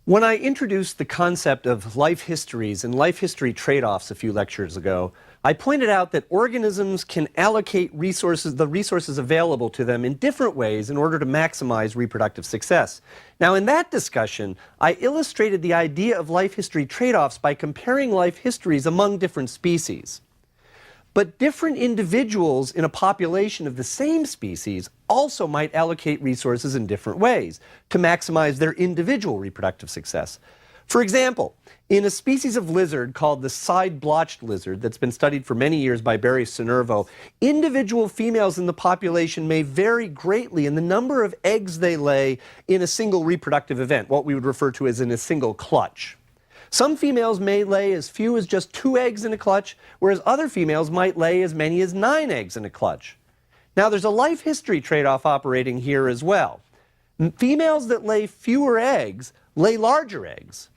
When I introduced the concept of life histories and life history trade-offs a few lectures ago, I pointed out that organisms can allocate the resources available to them in different ways in order to maximize reproductive success. Now, in that discussion, I illustrated the idea of life history trade-offs by comparing life histories among different species. But different individuals in a population of the same species also might allocate resources in different ways to maximize their individual reproductive success. For example, in a species of lizard called the side-blotched lizard that's been studied for many years by Barry Sonervo, individual females in the population may vary greatly in the number of eggs they lay in a single reproductive event, what we would refer to as in a single clutch. Some females may lay as few as just 2 eggs in a clutch, whereas other females might lay as many as 9 eggs in a clutch. Now, there's a life history trade-off operating here as well. Females that lay fewer eggs lay larger eggs,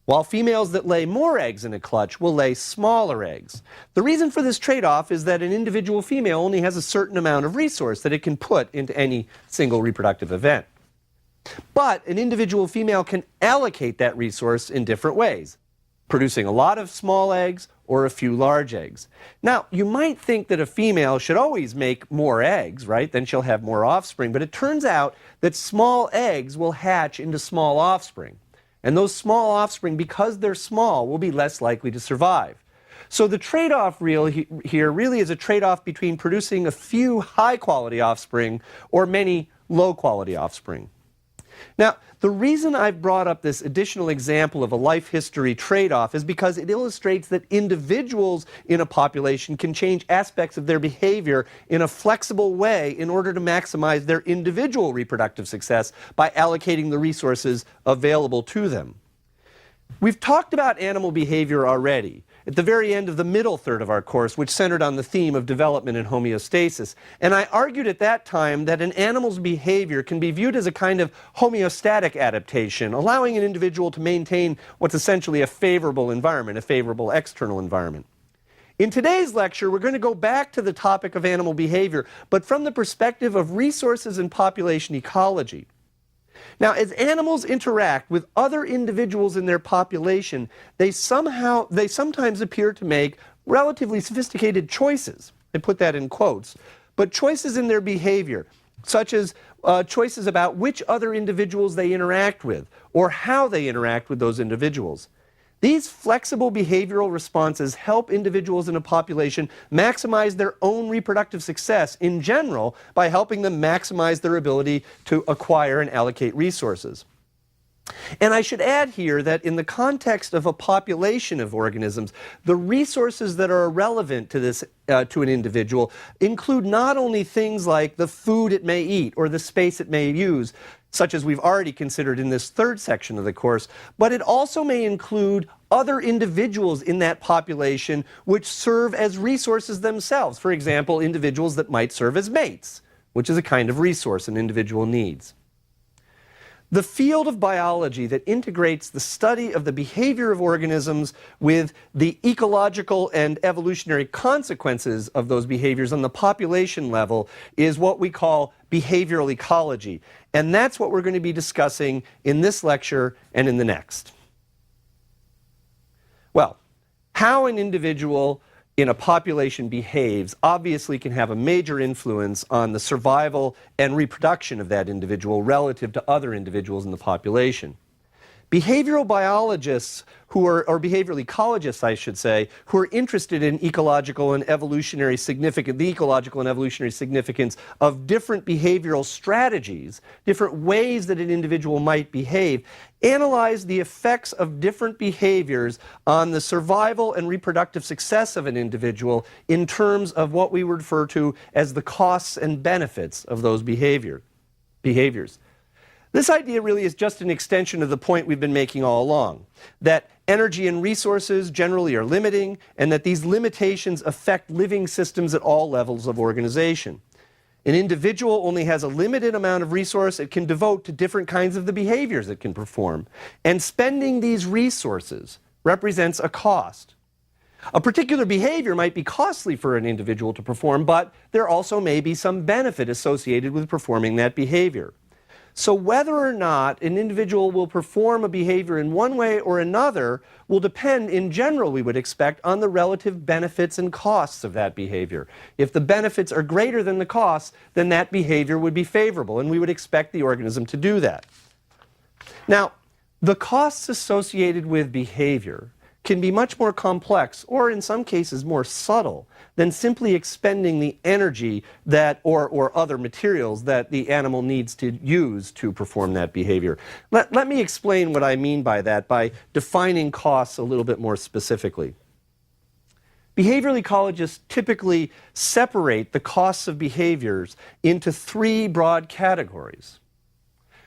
while females that lay more eggs in a clutch will lay smaller eggs. The reason for this trade-off is that an individual female only has a certain amount of resource that it can put into any single reproductive event. But an individual female can allocate that resource in different ways, producing a lot of small eggs or a few large eggs. Now, you might think that a female should always make more eggs, right? Then she'll have more offspring. But it turns out that small eggs will hatch into small offspring. And those small offspring, because they're small, will be less likely to survive. So the trade-off here really is a trade-off between producing a few high-quality offspring or many low-quality offspring. Now, the reason I've brought up this additional example of a life history trade-off is because it illustrates that individuals in a population can change aspects of their behavior in a flexible way in order to maximize their individual reproductive success by allocating the resources available to them. We've talked about animal behavior already at the very end of the middle third of our course, which centered on the theme of development and homeostasis. And I argued at that time that an animal's behavior can be viewed as a kind of homeostatic adaptation, allowing an individual to maintain what's essentially a favorable environment, a favorable external environment. In today's lecture, we're going to go back to the topic of animal behavior, but from the perspective of resources and population ecology. Now, as animals interact with other individuals in their population, they sometimes appear to make relatively sophisticated choices. I put that in quotes. But choices in their behavior, such as choices about which other individuals they interact with, or how they interact with those individuals. These flexible behavioral responses help individuals in a population maximize their own reproductive success in general by helping them maximize their ability to acquire and allocate resources. And I should add here that in the context of a population of organisms, the resources that are relevant to this to an individual include not only things like the food it may eat or the space it may use, such as we've already considered in this third section of the course, but it also may include other individuals in that population which serve as resources themselves. For example, individuals that might serve as mates, which is a kind of resource an individual needs. The field of biology that integrates the study of the behavior of organisms with the ecological and evolutionary consequences of those behaviors on the population level is what we call behavioral ecology. And that's what we're going to be discussing in this lecture and in the next. Well, how an individual in a population behaves obviously can have a major influence on the survival and reproduction of that individual relative to other individuals in the population. Behavioral biologists or behavioral ecologists, I should say, who are interested in ecological and evolutionary significance of different behavioral strategies, different ways that an individual might behave, analyze the effects of different behaviors on the survival and reproductive success of an individual in terms of what we would refer to as the costs and benefits of those behaviors. This idea really is just an extension of the point we've been making all along, that energy and resources generally are limiting, and that these limitations affect living systems at all levels of organization. An individual only has a limited amount of resource it can devote to different kinds of the behaviors it can perform, and spending these resources represents a cost. A particular behavior might be costly for an individual to perform, but there also may be some benefit associated with performing that behavior. So whether or not an individual will perform a behavior in one way or another will depend, in general, we would expect, on the relative benefits and costs of that behavior. If the benefits are greater than the costs, then that behavior would be favorable, and we would expect the organism to do that. Now, the costs associated with behavior can be much more complex, or in some cases more subtle, than simply expending the energy that, or other materials that the animal needs to use to perform that behavior. Let me explain what I mean by that by defining costs a little bit more specifically. Behavioral ecologists typically separate the costs of behaviors into three broad categories.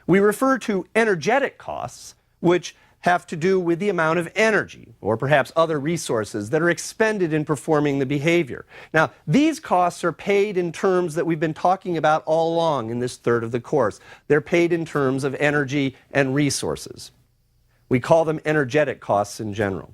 We refer to energetic costs, which have to do with the amount of energy, or perhaps other resources, that are expended in performing the behavior. Now, these costs are paid in terms that we've been talking about all along in this third of the course. They're paid in terms of energy and resources. We call them energetic costs in general.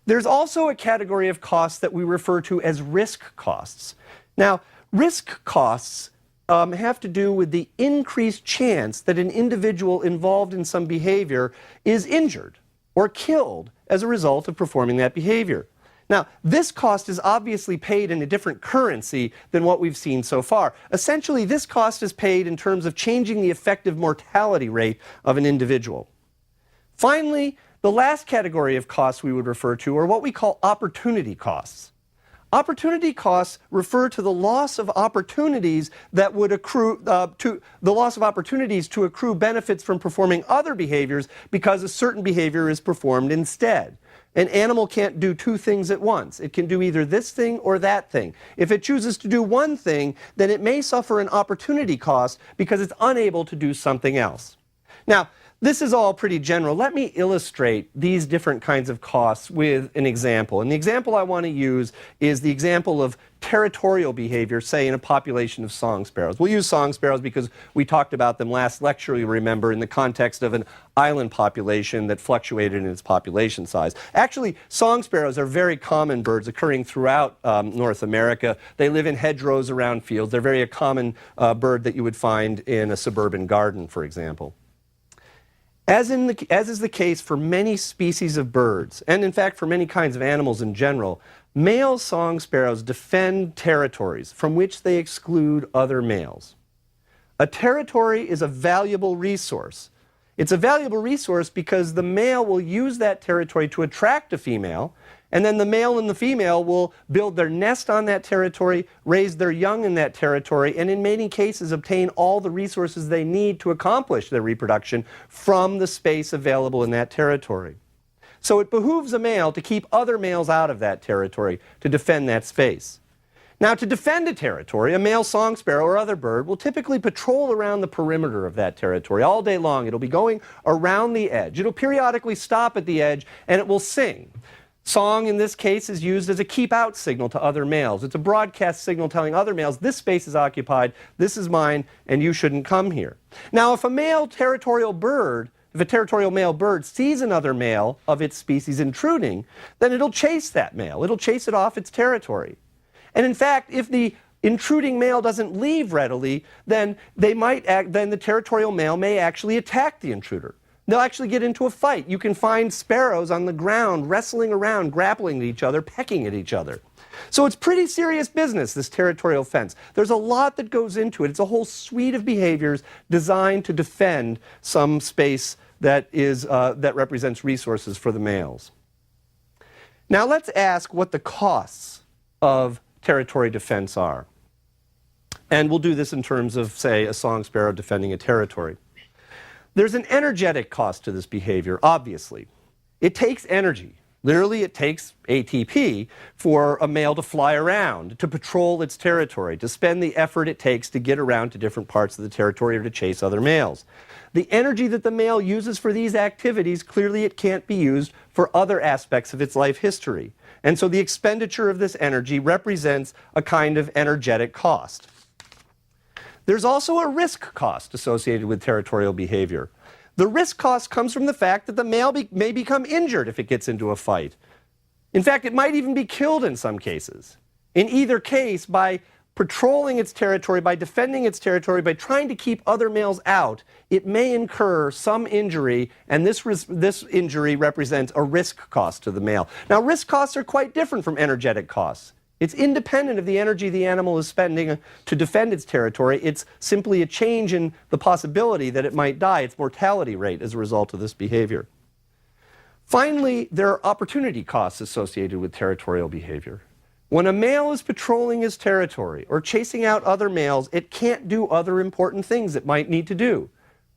There's also a category of costs that we refer to as risk costs. Now, risk costs have to do with the increased chance that an individual involved in some behavior is injured or killed as a result of performing that behavior. Now, this cost is obviously paid in a different currency than what we've seen so far. Essentially, this cost is paid in terms of changing the effective mortality rate of an individual. Finally, the last category of costs we would refer to are what we call opportunity costs. Opportunity costs refer to the loss of opportunities that would accrue to accrue benefits from performing other behaviors because a certain behavior is performed instead. An animal can't do two things at once. It can do either this thing or that thing. If it chooses to do one thing, then it may suffer an opportunity cost because it's unable to do something else. Now, this is all pretty general. Let me illustrate these different kinds of costs with an example. And the example I want to use is the example of territorial behavior, say in a population of song sparrows. We'll use song sparrows because we talked about them last lecture, you remember, in the context of an island population that fluctuated in its population size. Actually, song sparrows are very common birds occurring throughout North America. They live in hedgerows around fields. They're very a common bird that you would find in a suburban garden, for example. As is the case for many species of birds, and in fact for many kinds of animals in general, male song sparrows defend territories from which they exclude other males. A territory is a valuable resource. It's a valuable resource because the male will use that territory to attract a female, and then the male and the female will build their nest on that territory, raise their young in that territory, and in many cases obtain all the resources they need to accomplish their reproduction from the space available in that territory. So it behooves a male to keep other males out of that territory to defend that space. Now, to defend a territory, a male song sparrow or other bird will typically patrol around the perimeter of that territory all day long. It'll be going around the edge. It'll periodically stop at the edge and it will sing. Song, in this case, is used as a keep-out signal to other males. It's a broadcast signal telling other males, this space is occupied, this is mine, and you shouldn't come here. Now, if a territorial male bird sees another male of its species intruding, then it'll chase that male. It'll chase it off its territory. And in fact, if the intruding male doesn't leave readily, then the territorial male may actually attack the intruder. They'll actually get into a fight. You can find sparrows on the ground wrestling around, grappling at each other, pecking at each other. So it's pretty serious business, this territorial fence. There's a lot that goes into it. It's a whole suite of behaviors designed to defend some space that represents resources for the males. Now let's ask what the costs of territory defense are. And we'll do this in terms of, say, a song sparrow defending a territory. There's an energetic cost to this behavior, obviously. It takes energy. Literally, it takes ATP for a male to fly around, to patrol its territory, to spend the effort it takes to get around to different parts of the territory or to chase other males. The energy that the male uses for these activities, clearly it can't be used for other aspects of its life history. And so the expenditure of this energy represents a kind of energetic cost. There's also a risk cost associated with territorial behavior. The risk cost comes from the fact that the male may become injured if it gets into a fight. In fact, it might even be killed in some cases. In either case, by patrolling its territory, by defending its territory, by trying to keep other males out, it may incur some injury, and this injury represents a risk cost to the male. Now, risk costs are quite different from energetic costs. It's independent of the energy the animal is spending to defend its territory. It's simply a change in the possibility that it might die, its mortality rate as a result of this behavior. Finally, there are opportunity costs associated with territorial behavior. When a male is patrolling his territory or chasing out other males, it can't do other important things it might need to do.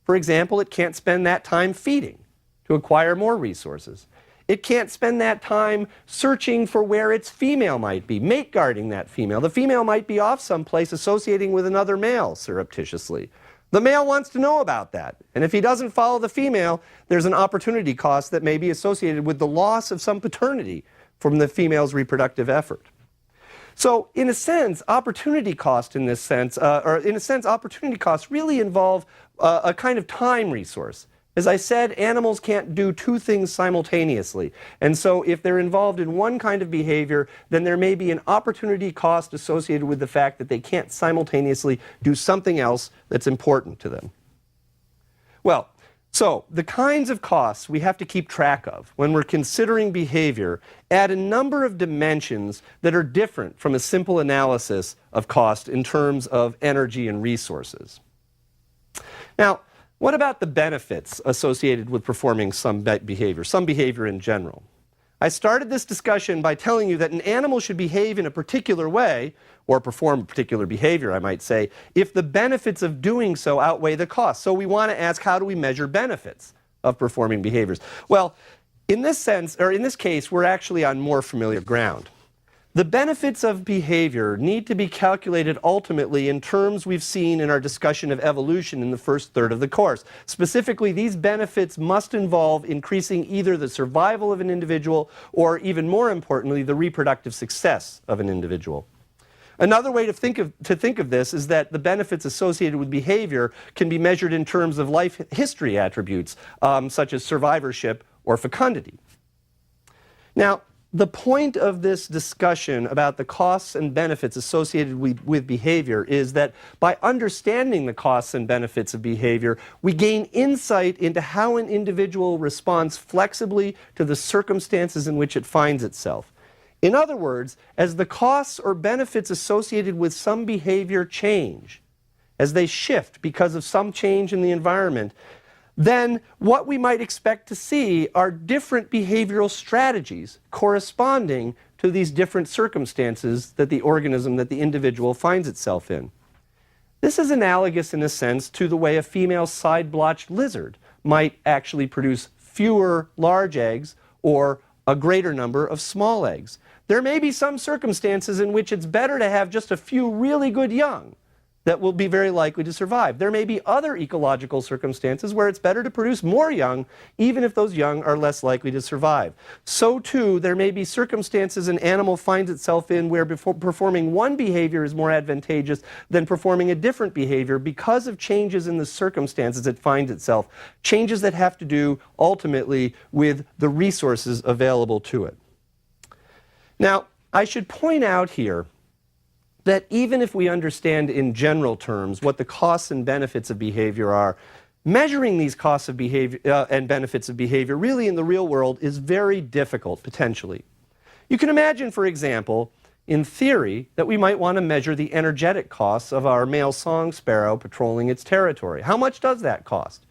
For example, it can't spend that time feeding to acquire more resources. It can't spend that time searching for where its female might be, mate guarding that female. The female might be off someplace associating with another male surreptitiously. The male wants to know about that. And if he doesn't follow the female, there's an opportunity cost that may be associated with the loss of some paternity from the female's reproductive effort. So, in a sense, opportunity cost in this sense, opportunity costs really involve a kind of time resource. As I said, animals can't do two things simultaneously. And so if they're involved in one kind of behavior, then there may be an opportunity cost associated with the fact that they can't simultaneously do something else that's important to them. Well, so the kinds of costs we have to keep track of when we're considering behavior add a number of dimensions that are different from a simple analysis of cost in terms of energy and resources. Now, what about the benefits associated with performing some behavior in general? I started this discussion by telling you that an animal should behave in a particular way, or perform a particular behavior, I might say, if the benefits of doing so outweigh the costs. So we want to ask, how do we measure benefits of performing behaviors? Well, in this sense, or in this case, we're actually on more familiar ground. The benefits of behavior need to be calculated ultimately in terms we've seen in our discussion of evolution in the first third of the course. Specifically, these benefits must involve increasing either the survival of an individual or, even more importantly, the reproductive success of an individual. Another way to think of this is that the benefits associated with behavior can be measured in terms of life history attributes, such as survivorship or fecundity. Now, the point of this discussion about the costs and benefits associated with behavior is that by understanding the costs and benefits of behavior, we gain insight into how an individual responds flexibly to the circumstances in which it finds itself. In other words, as the costs or benefits associated with some behavior change, as they shift because of some change in the environment, then what we might expect to see are different behavioral strategies corresponding to these different circumstances that the organism, that the individual finds itself in. This is analogous in a sense to the way a female side-blotched lizard might actually produce fewer large eggs or a greater number of small eggs. There may be some circumstances in which it's better to have just a few really good young that will be very likely to survive. There may be other ecological circumstances where it's better to produce more young, even if those young are less likely to survive. So too, there may be circumstances an animal finds itself in where performing one behavior is more advantageous than performing a different behavior because of changes in the circumstances it finds itself, changes that have to do ultimately with the resources available to it. Now, I should point out here that even if we understand in general terms what the costs and benefits of behavior are, measuring these costs of behavior and benefits of behavior really in the real world is very difficult, potentially. You can imagine, for example, in theory, that we might want to measure the energetic costs of our male song sparrow patrolling its territory. How much does that cost?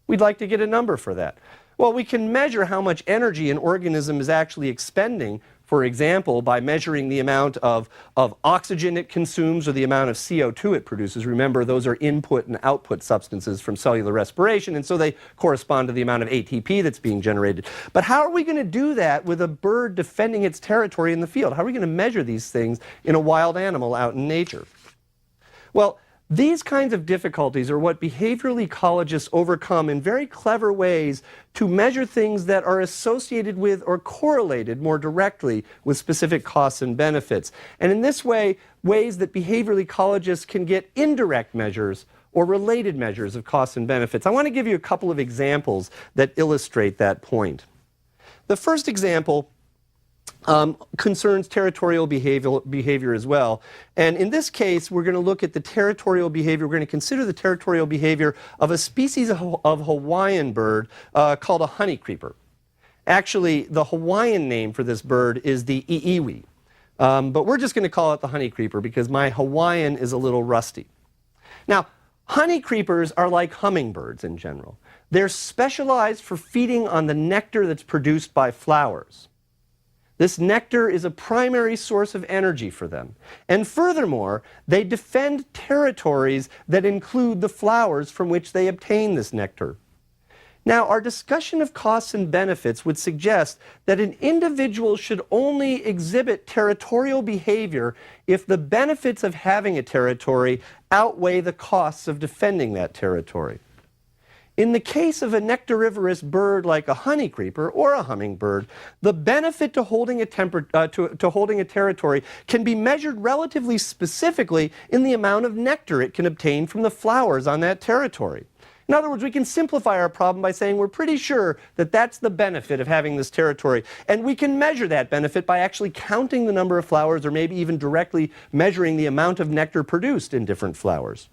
We'd like to get a number for that. Well, we can measure how much energy an organism is actually expending, for example, by measuring the amount of oxygen it consumes or the amount of CO2 it produces. Remember, those are input and output substances from cellular respiration, and so they correspond to the amount of ATP that's being generated. But how are we going to do that with a bird defending its territory in the field? How are we going to measure these things in a wild animal out in nature? Well, these kinds of difficulties are what behavioral ecologists overcome in very clever ways to measure things that are associated with or correlated more directly with specific costs and benefits. And in this way, ways that behavioral ecologists can get indirect measures or related measures of costs and benefits. I want to give you a couple of examples that illustrate that point. The first example concerns territorial behavior as well. And in this case, we're going to look at the territorial behavior. We're going to consider the territorial behavior of a species of Hawaiian bird called a honey creeper. Actually, the Hawaiian name for this bird is the iiwi. But we're just going to call it the honey creeper because my Hawaiian is a little rusty. Now, honey creepers are like hummingbirds in general. They're specialized for feeding on the nectar that's produced by flowers. This nectar is a primary source of energy for them. And furthermore, they defend territories that include the flowers from which they obtain this nectar. Now, our discussion of costs and benefits would suggest that an individual should only exhibit territorial behavior if the benefits of having a territory outweigh the costs of defending that territory. In the case of a nectarivorous bird like a honey creeper or a hummingbird, the benefit to holding a territory can be measured relatively specifically in the amount of nectar it can obtain from the flowers on that territory. In other words, we can simplify our problem by saying we're pretty sure that that's the benefit of having this territory. And we can measure that benefit by actually counting the number of flowers or maybe even directly measuring the amount of nectar produced in different flowers.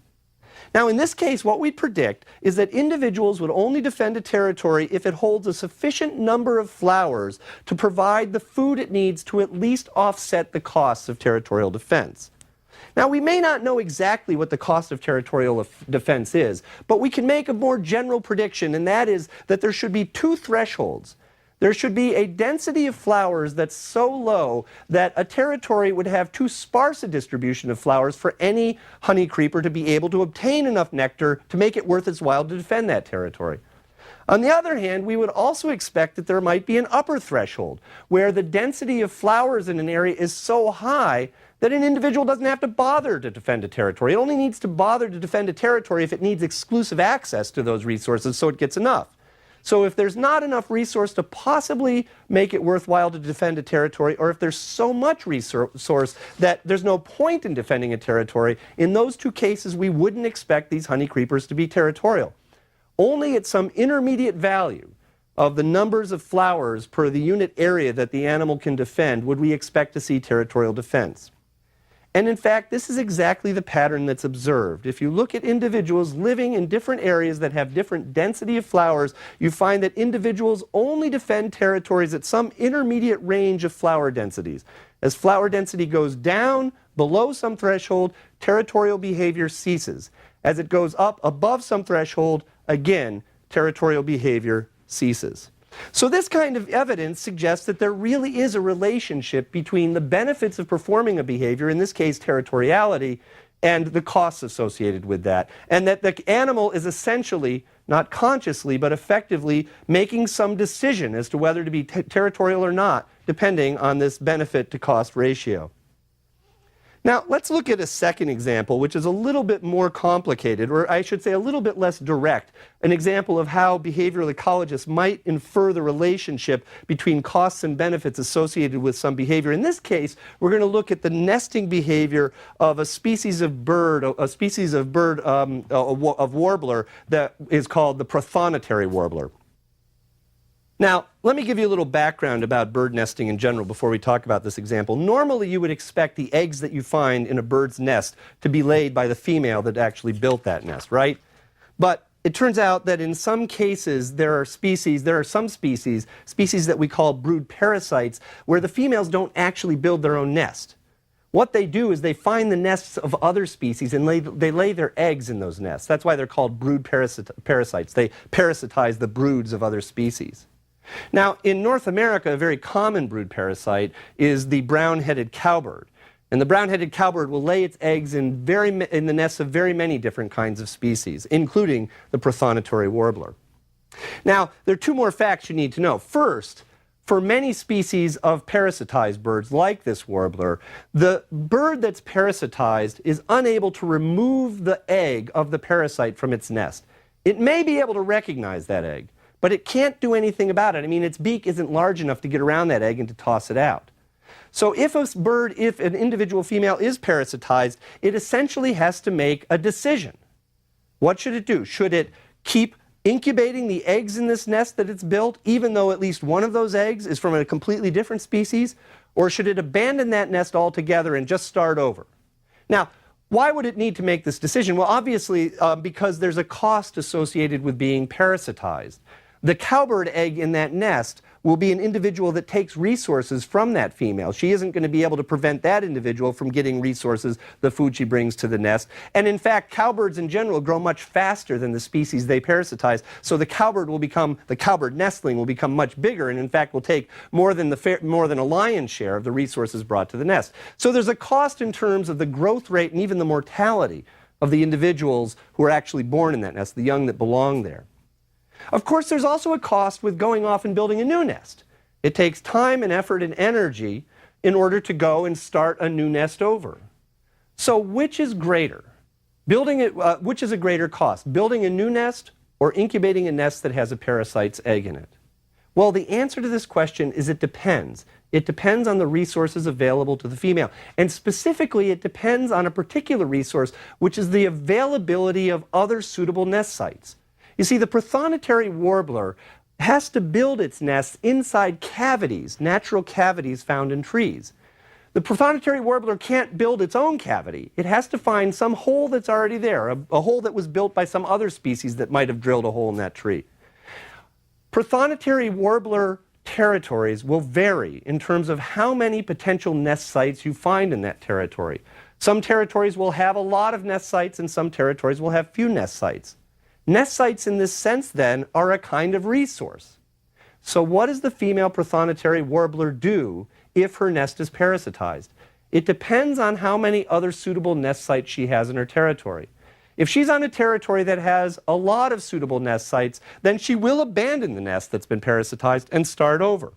Now, in this case, what we predict is that individuals would only defend a territory if it holds a sufficient number of flowers to provide the food it needs to at least offset the costs of territorial defense. Now, we may not know exactly what the cost of territorial defense is, but we can make a more general prediction, and that is that there should be two thresholds. There should be a density of flowers that's so low that a territory would have too sparse a distribution of flowers for any honey creeper to be able to obtain enough nectar to make it worth its while to defend that territory. On the other hand, we would also expect that there might be an upper threshold where the density of flowers in an area is so high that an individual doesn't have to bother to defend a territory. It only needs to bother to defend a territory if it needs exclusive access to those resources so it gets enough. So if there's not enough resource to possibly make it worthwhile to defend a territory, or if there's so much resource that there's no point in defending a territory, in those two cases we wouldn't expect these honey creepers to be territorial. Only at some intermediate value of the numbers of flowers per the unit area that the animal can defend would we expect to see territorial defense. And in fact, this is exactly the pattern that's observed. If you look at individuals living in different areas that have different density of flowers, you find that individuals only defend territories at some intermediate range of flower densities. As flower density goes down below some threshold, territorial behavior ceases. As it goes up above some threshold, again, territorial behavior ceases. So this kind of evidence suggests that there really is a relationship between the benefits of performing a behavior, in this case territoriality, and the costs associated with that. And that the animal is essentially, not consciously, but effectively making some decision as to whether to be territorial or not, depending on this benefit to cost ratio. Now, let's look at a second example, which is a little bit more complicated, or I should say a little bit less direct, an example of how behavioral ecologists might infer the relationship between costs and benefits associated with some behavior. In this case, we're going to look at the nesting behavior of a species of bird, of warbler that is called the prothonotary warbler. Now, let me give you a little background about bird nesting in general before we talk about this example. Normally, you would expect the eggs that you find in a bird's nest to be laid by the female that actually built that nest, right? But it turns out that in some cases, there are some species that we call brood parasites, where the females don't actually build their own nest. What they do is they find the nests of other species and they lay their eggs in those nests. That's why they're called brood parasites. They parasitize the broods of other species. Now, in North America, a very common brood parasite is the brown-headed cowbird. And the brown-headed cowbird will lay its eggs in the nests of very many different kinds of species, including the prothonotary warbler. Now, there are two more facts you need to know. First, for many species of parasitized birds like this warbler, the bird that's parasitized is unable to remove the egg of the parasite from its nest. It may be able to recognize that egg, but it can't do anything about it. I mean, its beak isn't large enough to get around that egg and to toss it out. So if an individual female is parasitized, it essentially has to make a decision. What should it do? Should it keep incubating the eggs in this nest that it's built, even though at least one of those eggs is from a completely different species? Or should it abandon that nest altogether and just start over? Now, why would it need to make this decision? Well, obviously, because there's a cost associated with being parasitized. The cowbird egg in that nest will be an individual that takes resources from that female. She isn't going to be able to prevent that individual from getting resources, the food she brings to the nest. And in fact, cowbirds in general grow much faster than the species they parasitize. So the cowbird nestling will become much bigger, and in fact will take more than a lion's share of the resources brought to the nest. So there's a cost in terms of the growth rate and even the mortality of the individuals who are actually born in that nest, the young that belong there. Of course, there's also a cost with going off and building a new nest. It takes time and effort and energy in order to go and start a new nest over. So which is greater? Which is a greater cost? Building a new nest or incubating a nest that has a parasite's egg in it? Well, the answer to this question is it depends. It depends on the resources available to the female. And specifically, it depends on a particular resource, which is the availability of other suitable nest sites. You see, the prothonotary warbler has to build its nests inside cavities, natural cavities found in trees. The prothonotary warbler can't build its own cavity. It has to find some hole that's already there, a hole that was built by some other species that might have drilled a hole in that tree. Prothonotary warbler territories will vary in terms of how many potential nest sites you find in that territory. Some territories will have a lot of nest sites, and some territories will have few nest sites. Nest sites in this sense, then, are a kind of resource. So what does the female prothonotary warbler do if her nest is parasitized? It depends on how many other suitable nest sites she has in her territory. If she's on a territory that has a lot of suitable nest sites, then she will abandon the nest that's been parasitized and start over.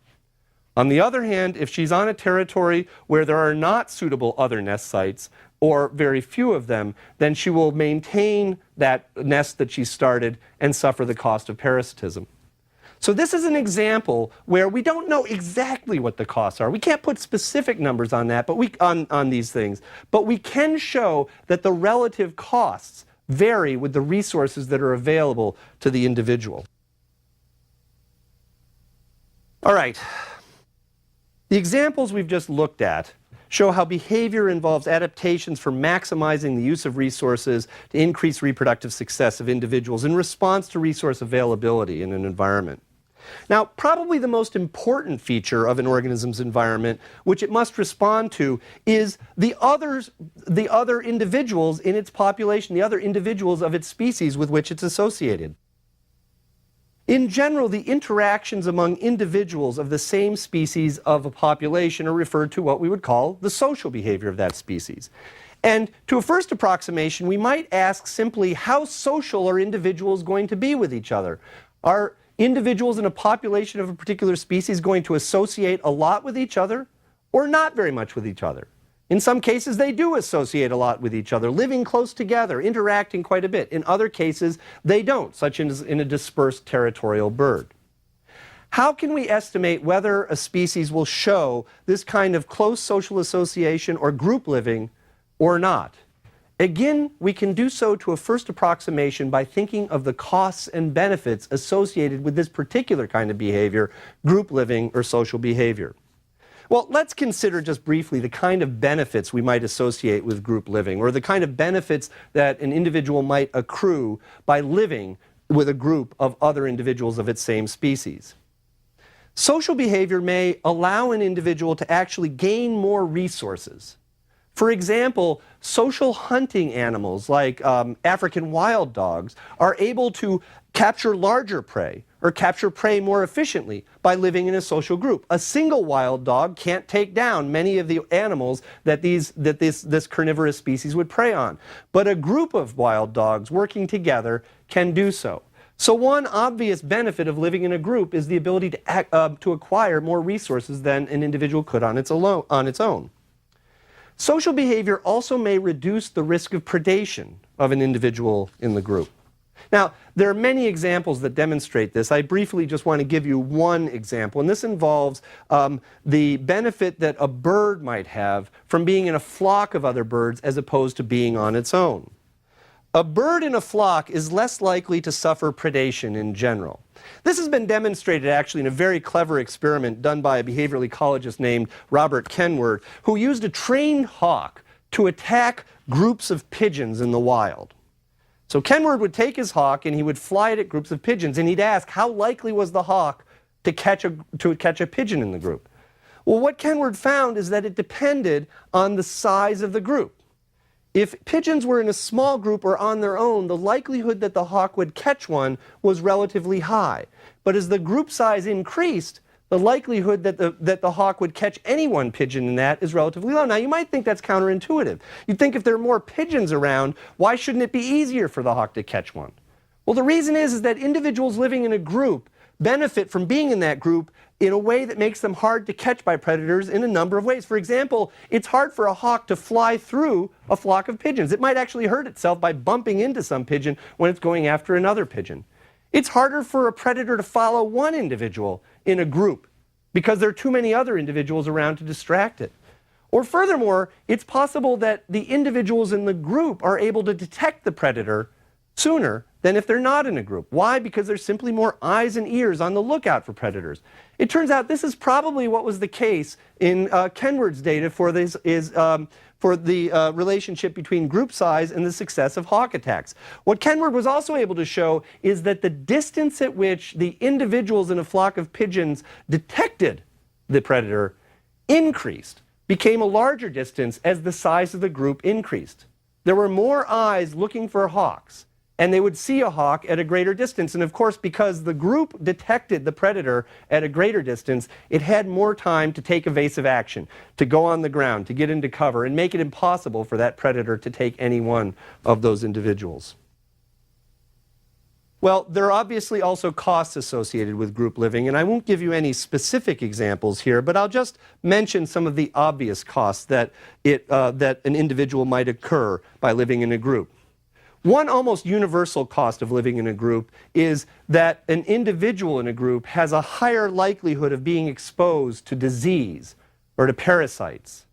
On the other hand, if she's on a territory where there are not suitable other nest sites, or very few of them, then she will maintain that nest that she started and suffer the cost of parasitism. So this is an example where we don't know exactly what the costs are. We can't put specific numbers on that, but on these things. But we can show that the relative costs vary with the resources that are available to the individual. All right. The examples we've just looked at show how behavior involves adaptations for maximizing the use of resources to increase reproductive success of individuals in response to resource availability in an environment. Now, probably the most important feature of an organism's environment, which it must respond to, is the other individuals in its population, the other individuals of its species with which it's associated. In general, the interactions among individuals of the same species of a population are referred to what we would call the social behavior of that species. And to a first approximation, we might ask simply, how social are individuals going to be with each other? Are individuals in a population of a particular species going to associate a lot with each other or not very much with each other? In some cases, they do associate a lot with each other, living close together, interacting quite a bit. In other cases, they don't, such as in a dispersed territorial bird. How can we estimate whether a species will show this kind of close social association or group living or not? Again, we can do so to a first approximation by thinking of the costs and benefits associated with this particular kind of behavior, group living or social behavior. Well, let's consider just briefly the kind of benefits we might associate with group living, or the kind of benefits that an individual might accrue by living with a group of other individuals of its same species. Social behavior may allow an individual to actually gain more resources. For example, social hunting animals like African wild dogs are able to capture larger prey or capture prey more efficiently by living in a social group. A single wild dog can't take down many of the animals that this carnivorous species would prey on. But a group of wild dogs working together can do so. So one obvious benefit of living in a group is the ability to acquire more resources than an individual could on its own. Social behavior also may reduce the risk of predation of an individual in the group. Now, there are many examples that demonstrate this. I briefly just want to give you one example, and this involves the benefit that a bird might have from being in a flock of other birds as opposed to being on its own. a bird in a flock is less likely to suffer predation in general. This has been demonstrated actually in a very clever experiment done by a behavioral ecologist named Robert Kenward, who used a trained hawk to attack groups of pigeons in the wild. So Kenward would take his hawk and he would fly it at groups of pigeons, and he'd ask how likely was the hawk to catch a pigeon in the group. Well, what Kenward found is that it depended on the size of the group. If pigeons were in a small group or on their own, the likelihood that the hawk would catch one was relatively high. But as the group size increased, the likelihood that the hawk would catch any one pigeon in that is relatively low. Now, you might think that's counterintuitive. You'd think if there are more pigeons around, why shouldn't it be easier for the hawk to catch one? Well, the reason is that individuals living in a group benefit from being in that group in a way that makes them hard to catch by predators in a number of ways. For example, it's hard for a hawk to fly through a flock of pigeons. It might actually hurt itself by bumping into some pigeon when it's going after another pigeon. It's harder for a predator to follow one individual in a group because there are too many other individuals around to distract it. Or furthermore, it's possible that the individuals in the group are able to detect the predator sooner than if they're not in a group. Why? Because there's simply more eyes and ears on the lookout for predators. It turns out this is probably what was the case in Kenward's data for the relationship between group size and the success of hawk attacks. What Kenward was also able to show is that the distance at which the individuals in a flock of pigeons detected the predator increased, became a larger distance as the size of the group increased. There were more eyes looking for hawks, and they would see a hawk at a greater distance. And of course, because the group detected the predator at a greater distance, it had more time to take evasive action, to go on the ground, to get into cover, and make it impossible for that predator to take any one of those individuals. Well, there are obviously also costs associated with group living, and I won't give you any specific examples here, but I'll just mention some of the obvious costs that an individual might incur by living in a group. One almost universal cost of living in a group is that an individual in a group has a higher likelihood of being exposed to disease or to parasites.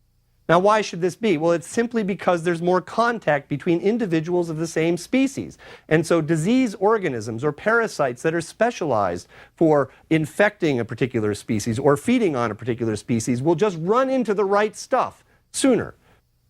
Now, why should this be? Well, it's simply because there's more contact between individuals of the same species. And so disease organisms or parasites that are specialized for infecting a particular species or feeding on a particular species will just run into the right stuff sooner.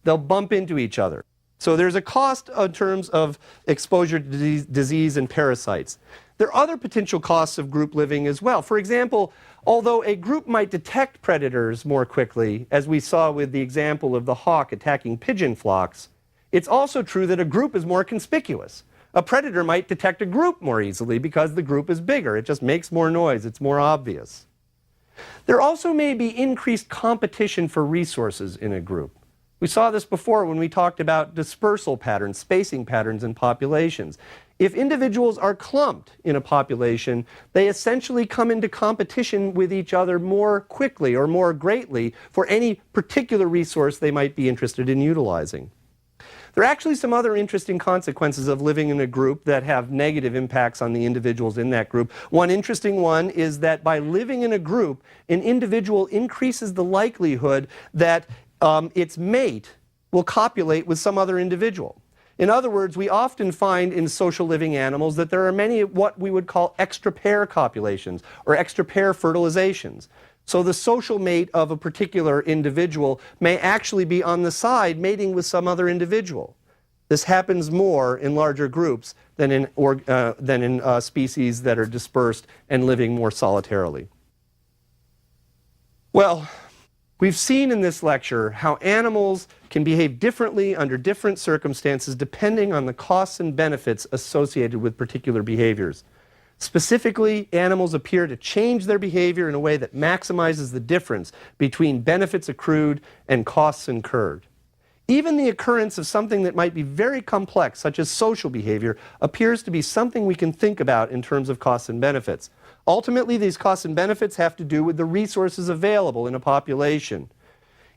They'll bump into each other. So there's a cost in terms of exposure to disease and parasites. There are other potential costs of group living as well. For example, although a group might detect predators more quickly, as we saw with the example of the hawk attacking pigeon flocks, it's also true that a group is more conspicuous. A predator might detect a group more easily because the group is bigger. It just makes more noise. It's more obvious. There also may be increased competition for resources in a group. We saw this before when we talked about dispersal patterns, spacing patterns in populations. If individuals are clumped in a population, they essentially come into competition with each other more quickly or more greatly for any particular resource they might be interested in utilizing. There are actually some other interesting consequences of living in a group that have negative impacts on the individuals in that group. One interesting one is that by living in a group, an individual increases the likelihood that its mate will copulate with some other individual. In other words, we often find in social living animals that there are many what we would call extra-pair copulations or extra-pair fertilizations. So the social mate of a particular individual may actually be on the side mating with some other individual. This happens more in larger groups than in species that are dispersed and living more solitarily. Well, we've seen in this lecture how animals can behave differently under different circumstances depending on the costs and benefits associated with particular behaviors. Specifically, animals appear to change their behavior in a way that maximizes the difference between benefits accrued and costs incurred. Even the occurrence of something that might be very complex, such as social behavior, appears to be something we can think about in terms of costs and benefits. Ultimately, these costs and benefits have to do with the resources available in a population.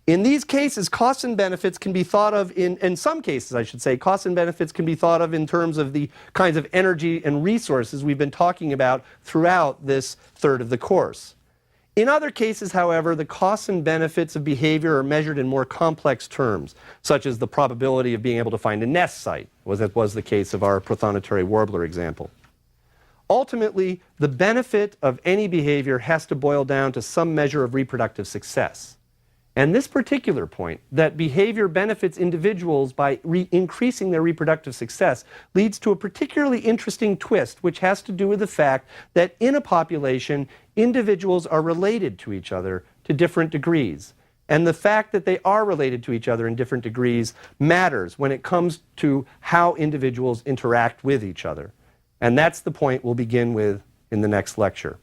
In these cases, costs and benefits can be thought of in some cases, I should say, costs and benefits can be thought of in terms of the kinds of energy and resources we've been talking about throughout this third of the course. In other cases, however, the costs and benefits of behavior are measured in more complex terms, such as the probability of being able to find a nest site, as that was the case of our prothonotary warbler example. Ultimately, the benefit of any behavior has to boil down to some measure of reproductive success. And this particular point, that behavior benefits individuals by increasing their reproductive success, leads to a particularly interesting twist, which has to do with the fact that in a population, individuals are related to each other to different degrees. And the fact that they are related to each other in different degrees matters when it comes to how individuals interact with each other. And that's the point we'll begin with in the next lecture.